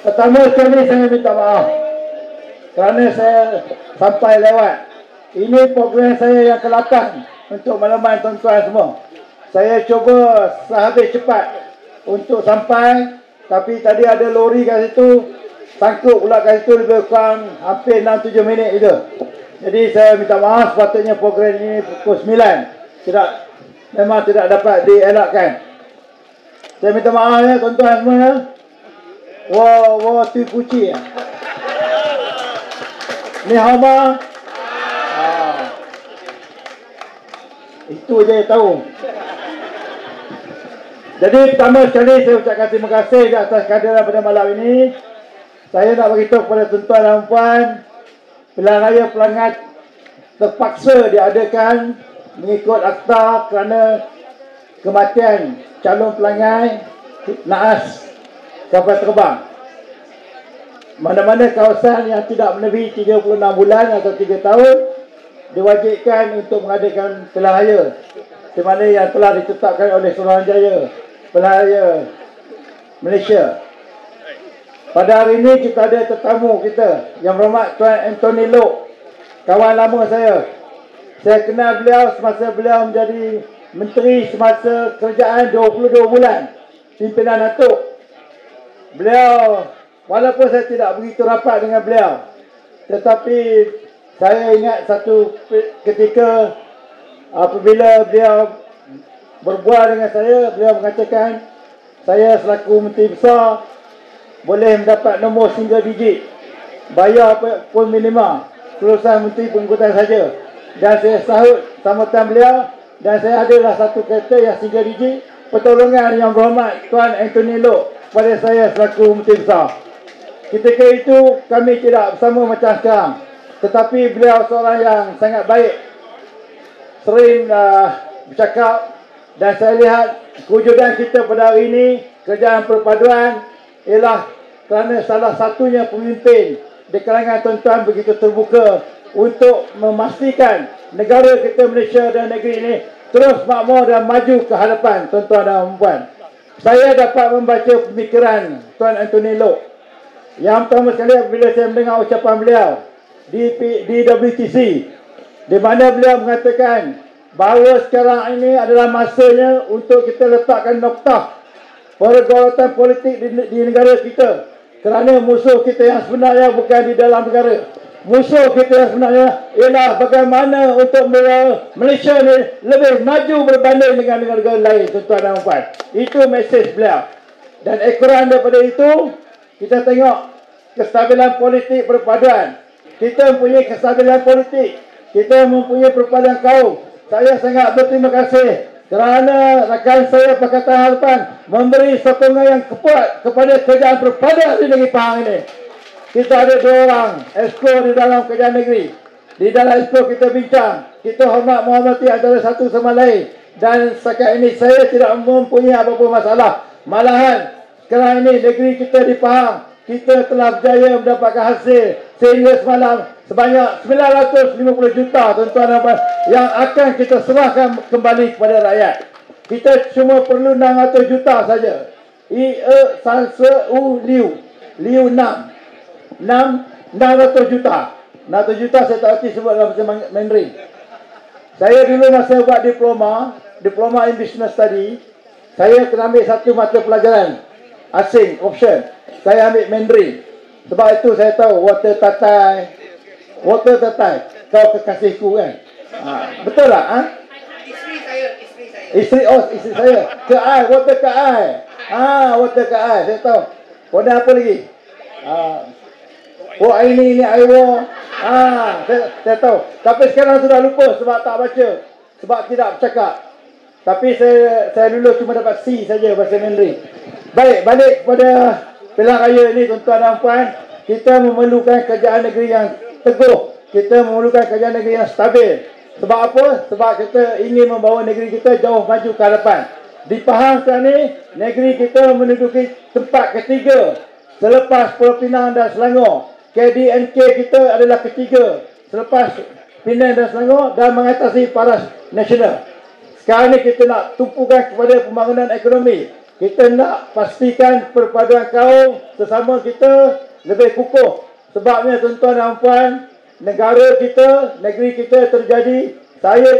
Pertama sekali saya minta maaf kerana saya sampai lewat. Ini program saya yang ke-8 untuk makluman tuan-tuan semua. Saya cuba sehabis cepat untuk sampai, tapi tadi ada lori kat situ, sangkut pula kat situ lebih kurang hampir 6-7 minit itu. Jadi saya minta maaf, sepatutnya program ini pukul 9. Memang tidak dapat dielakkan. Saya minta maaf ya tuan-tuan semua ya. Wah, tu kuci ya. Ni hama. Itu je tahu. Jadi pertama sekali saya ucapkan terima kasih di atas kehadiran pada malam ini. Saya nak beritahu kepada tuan-tuan dan puan, pilihan raya Pelangat terpaksa diadakan mengikut akta kerana kematian calon pelangai naas kapal terbang. Mana-mana kawasan yang tidak melebihi 36 bulan atau 3 tahun diwajibkan untuk mengadakan pilihan raya, di mana yang telah ditetapkan oleh Suruhanjaya Pilihan Raya Malaysia. Pada hari ini kita ada tetamu kita yang berhormat Tuan Anthony Loke, kawan lama saya. Saya kenal beliau semasa beliau menjadi menteri semasa kerajaan 22 bulan pimpinan Datuk. Beliau, walaupun saya tidak begitu rapat dengan beliau, tetapi saya ingat satu ketika apabila beliau berbual dengan saya, beliau mengatakan saya selaku menteri besar boleh mendapat nombor single digit, bayar pun minima, kelulusan menteri pengangkutan saja. Dan saya sahut sambutan beliau, dan saya adalah satu kereta yang single digit pertolongan yang berhormat Tuan Anthony Loke pada saya selaku menteri besar. Ketika itu kami tidak bersama macam sekarang, tetapi beliau seorang yang sangat baik, sering bercakap, dan saya lihat kewujudan kita pada hari ini, kerajaan perpaduan, ialah kerana salah satunya pemimpin di kalangan tuan-tuan begitu terbuka untuk memastikan negara kita Malaysia dan negeri ini terus makmur dan maju ke hadapan tuan-tuan dan puan. Saya dapat membaca pemikiran Tuan Anthony Loke. Yang pertama sekali apabila saya mendengar ucapan beliau di WTC, di mana beliau mengatakan bahawa sekarang ini adalah masanya untuk kita letakkan noktah pergolatan politik di negara kita, kerana musuh kita yang sebenarnya bukan di dalam negara. Musuh kita yang sebenarnya ialah bagaimana untuk Malaysia ni lebih maju berbanding dengan negara-negara lain, tuan-tuan dan puan. Itu mesej beliau. Dan ekoran daripada itu, kita tengok kestabilan politik perpaduan. Kita mempunyai kestabilan politik, kita mempunyai perpaduan kaum. Saya sangat berterima kasih kerana rakan saya Pakatan Harapan memberi sokongan yang kuat kepada kerajaan perpaduan di negeri Pahang ini. Kita ada 2 orang exco di dalam kerajaan negeri. Di dalam exco kita bincang, kita hormat-menghormati antara satu sama lain. Dan setakat ini saya tidak mempunyai apa-apa masalah. Malahan sekarang ini negeri kita di Pahang, kita telah berjaya mendapatkan hasil sehingga semalam sebanyak 950 juta tuan-tuan dan puan yang akan kita serahkan kembali kepada rakyat. Kita cuma perlu 600 juta saja. Liu 600 juta. 600 juta saya tak erti sebut dalam bahasa Mandarin. Saya dulu masa buat diploma in business study, saya kena ambil satu mata pelajaran asing, option. Saya ambil Mandarin. Sebab itu saya tahu water tatai, kau kekasihku kan. Betul tak? Isteri saya. Water ke ai. Water ke ai. Saya tahu. Water apa lagi? Ini air. Saya tahu. Tapi sekarang sudah lupa sebab tak baca, sebab tidak bercakap. Tapi saya dulu cuma dapat C saja bahasa Mandarin. Baik, balik kepada pilihan raya ini tuan-tuan dan puan, kita memerlukan kerajaan negeri yang teguh. Kita memerlukan kerajaan negeri yang stabil. Sebab apa? Sebab kita ingin membawa negeri kita jauh maju ke hadapan. Di Pahang sekarang ini, negeri kita menduduki tempat ketiga selepas Pulau Pinang dan Selangor. KDNK kita adalah ketiga selepas Penang dan Selangor dan mengatasi paras nasional. Sekarang ini kita nak tumpukan kepada pembangunan ekonomi. Kita nak pastikan perpaduan kaum sesama kita lebih kukuh. Sebabnya tuan-tuan dan puan, negara kita, negeri kita terjadi, saya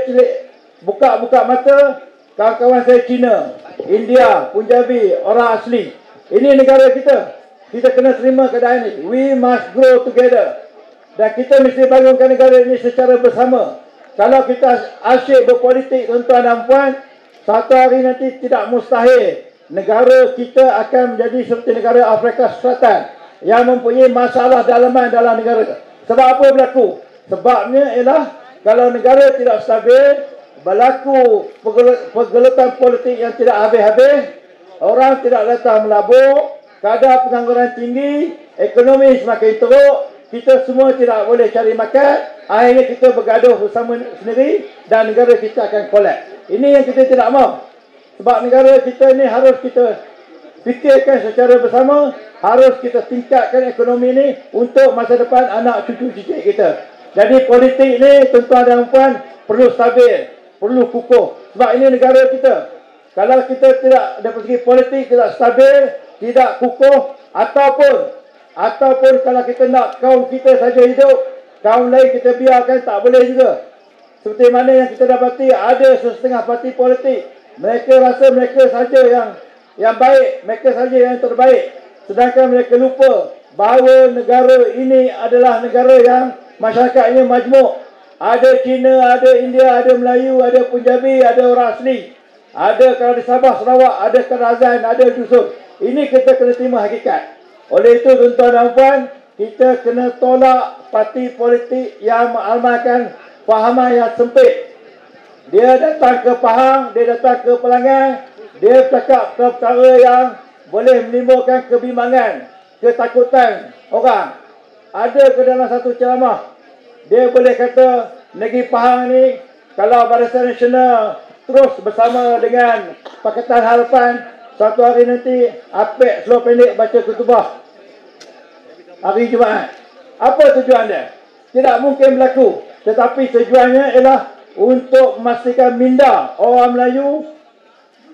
buka mata, kawan-kawan saya Cina, India, Punjabi, orang asli. Ini negara kita. Kita kena terima keadaan ini. We must grow together. Dan kita mesti bangunkan negara ini secara bersama. Kalau kita asyik berpolitik, tuan-tuan dan puan, satu hari nanti tidak mustahil negara kita akan menjadi seperti negara Afrika Selatan yang mempunyai masalah dalaman dalam negara. Sebab apa berlaku? Sebabnya ialah kalau negara tidak stabil, berlaku pergelutan politik yang tidak habis-habis, orang tidak datang melabur, kadar pengangguran tinggi, ekonomi semakin teruk, kita semua tidak boleh cari makan, akhirnya kita bergaduh bersama sendiri dan negara kita akan kolap. Ini yang kita tidak mahu. Sebab negara kita ini harus kita fikirkan secara bersama, harus kita tingkatkan ekonomi ini untuk masa depan anak cucu cicit kita. Jadi politik ini tuan-tuan dan puan perlu stabil, perlu kukuh. Sebab ini negara kita. Kalau kita tidak dari segi politik tidak stabil, tidak kukuh, ataupun kalau kita nak kaum kita saja hidup, kaum lain kita biarkan, tak boleh juga. Seperti mana yang kita dapati, ada setengah parti politik, mereka rasa mereka saja yang baik, mereka saja yang terbaik. Sedangkan mereka lupa bahawa negara ini adalah negara yang masyarakatnya majmuk. Ada Cina, ada India, ada Melayu, ada Punjabi, ada orang asli. Ada kalau di Sabah, Sarawak, ada Kerazan, ada dusun. Ini kita kena terima hakikat. Oleh itu tuan-tuan dan puan, kita kena tolak parti politik yang mengamalkan fahaman yang sempit. Dia datang ke Pahang, dia datang ke Pelangan, dia cakap perkara yang boleh menimbulkan kebimbangan, ketakutan orang. Ada ke dalam satu ceramah, dia boleh kata negeri Pahang ni, kalau Barisan Nasional terus bersama dengan Pakatan Harapan, satu hari nanti apek slow pendek baca kutubah hari Jumaat. Apa tujuan dia? Tidak mungkin berlaku. Tetapi tujuannya ialah untuk memastikan minda orang Melayu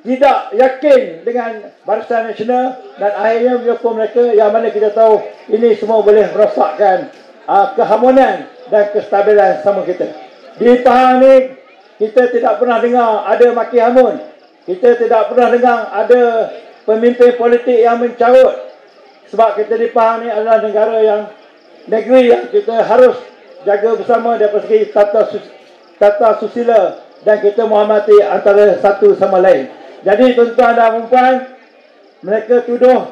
tidak yakin dengan Barisan Nasional dan akhirnya menyokong mereka, yang mana kita tahu ini semua boleh merosakkan keharmonian dan kestabilan sama kita. Di Pahang ni kita tidak pernah dengar ada maki hamun. Kita tidak pernah dengar ada pemimpin politik yang mencarut. Sebab kita di Pahang ni adalah negeri yang kita harus jaga bersama dari segi tata susila dan kita menghormati antara satu sama lain. Jadi tuan-tuan dan puan, mereka tuduh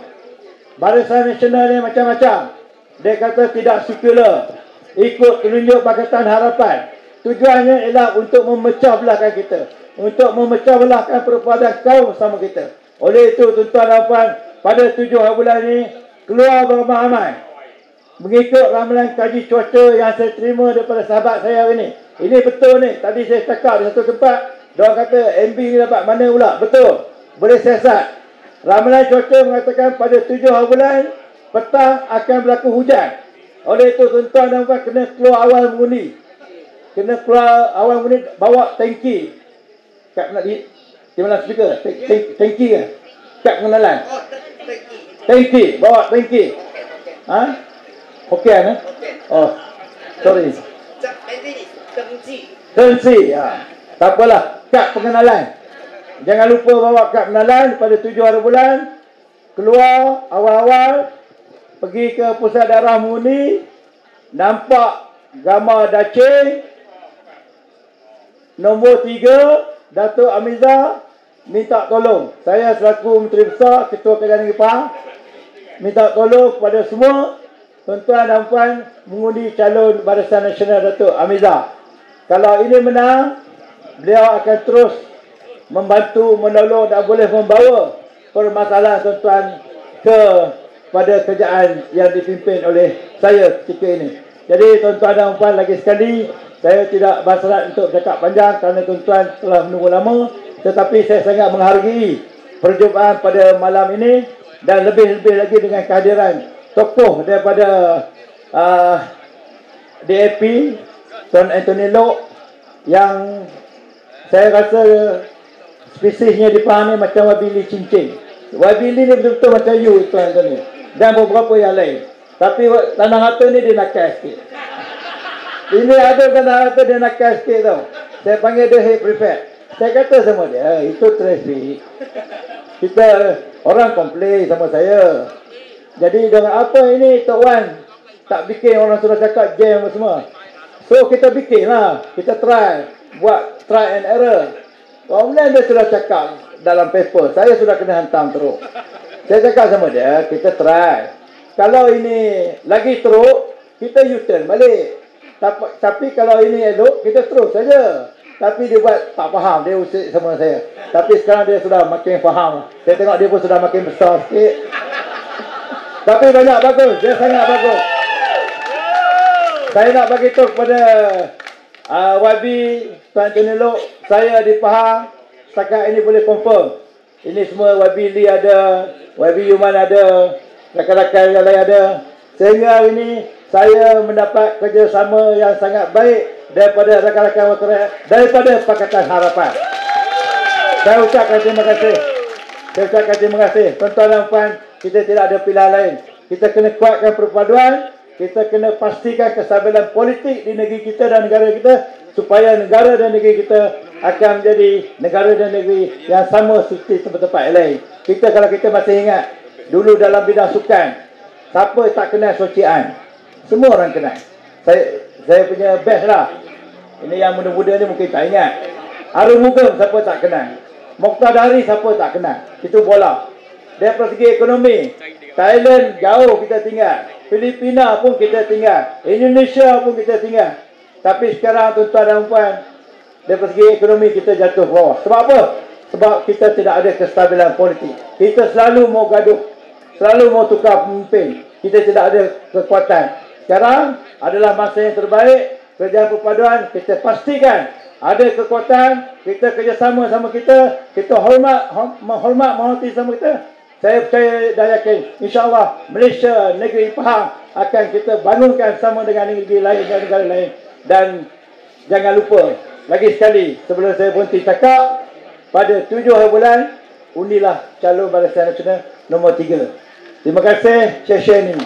Barisan Nasional ni macam-macam. Dia kata tidak sekular, ikut tunjuk Pakatan Harapan. Tujuannya ialah untuk memecah belahkan kita, untuk memecah belahkan perpaduan kaum sama kita. Oleh itu tuan-tuan dan puan, pada 7 bulan ini keluar beramai-ramai mengikut ramalan kaji cuaca yang saya terima daripada sahabat saya hari ini. Ini betul ni. Tadi saya cakap di satu tempat, diorang kata MB ni dapat mana pula? Betul. Boleh siasat. Ramalan cuaca mengatakan pada 7 bulan petang akan berlaku hujan. Oleh itu tuan-tuan dan puan kena keluar awal mengundi. Kena keluar awal mengundi, bawa tanki. Kat mana di mana speaker? Tanki ke? Kat pengenalan. Tanki, bawa tanki. Ha? Hokian eh? Oh, sorry. Tensi, ya. Tak apalah, kad pengenalan. Jangan lupa bawa kad pengenalan pada 7 hari bulan. Keluar awal-awal, pergi ke pusat darah mengundi, nampak gambar Dace. Nombor 3, Datuk Amiza minta tolong. Saya selaku Menteri Besar, Ketua Kerajaan Negeri Pahang, minta tolong kepada semua tuan-tuan dan puan mengundi calon Barisan Nasional Datuk Amiza. Kalau ini menang, beliau akan terus membantu, menolong dan boleh membawa permasalahan tuan-tuan kepada kerajaan yang dipimpin oleh saya ketika ini. Jadi tuan-tuan dan puan, lagi sekali saya tidak berhasrat untuk bercakap panjang kerana tuan-tuan telah menunggu lama, tetapi saya sangat menghargai perjumpaan pada malam ini dan lebih-lebih lagi dengan kehadiran tokoh daripada DAP, Tuan Anthony Loke, yang saya rasa spesiesnya di Pahang ni macam wabili cincin. Wabili ni betul-betul macam you tuan-tuan ni. Dan beberapa yang lain. Tapi Tanah Harta ni dia nakal sikit. Ini ada Tanah Harta dia nakal sikit tau. Saya panggil dia head prefect. Saya kata sama dia, itu trafik. Kita, orang komplain sama saya. Jadi dengan apa ini Tok Wan tak bikin, orang sudah cakap jam semua. So kita bikin lah. Kita try. Buat try and error. Kemudian dia sudah cakap dalam paper. Saya sudah kena hantam teruk. Saya cakap sama dia, kita try. Kalau ini lagi teruk, kita U-turn balik. Tapi kalau ini elok, kita terus saja. Tapi dia buat tak faham. Dia usik sama saya. Tapi sekarang dia sudah makin faham. Saya tengok dia pun sudah makin besar sikit. Tapi banyak bagus. Dia sangat bagus. Saya nak bagi tahu kepada YB Tuan Tun Elok, saya di Pahang setakat ini boleh confirm. Ini semua YB Lee ada, YB Yuman ada, rakan-rakan yang lain ada. Sehingga hari ini saya mendapat kerjasama yang sangat baik daripada rakan-rakan wakil rakyat, daripada Pakatan Harapan. Saya ucapkan terima kasih. Saya ucapkan terima kasih. Tuan-tuan dan puan, kita tidak ada pilihan lain. Kita kena kuatkan perpaduan. Kita kena pastikan kestabilan politik di negeri kita dan negara kita, supaya negara dan negeri kita akan menjadi negara dan negeri yang sama seperti tempat-tempat lain. Kalau kita masih ingat, dulu dalam bidang sukan, siapa tak kenal Socian? Semua orang kenal. Saya punya best lah. Ini yang muda-muda ni mungkin tak ingat. Arun Mugam siapa tak kenal? Mokhtar Dari siapa tak kenal? Itu bola. Dari segi ekonomi, Thailand jauh kita tinggal. Filipina pun kita tinggal. Indonesia pun kita tinggal. Tapi sekarang tuan-tuan dan puan, dari segi ekonomi kita jatuh ke bawah. Sebab apa? Sebab kita tidak ada kestabilan politik. Kita selalu mau gaduh. Selalu mau tukar pemimpin. Kita tidak ada kekuatan. Sekarang adalah masa yang terbaik. Kerjaan perpaduan, kita pastikan ada kekuatan. Kita kerjasama sama kita. Kita menghormati sama kita. Saya percaya dan yakin, insyaAllah Malaysia, negeri Pahang akan kita bangunkan sama dengan negeri lain dan negara lain. Dan jangan lupa, lagi sekali sebelum saya berhenti cakap, pada 7 hari bulan, undilah calon Barisan Nasional nombor 3. Terima kasih, share ini.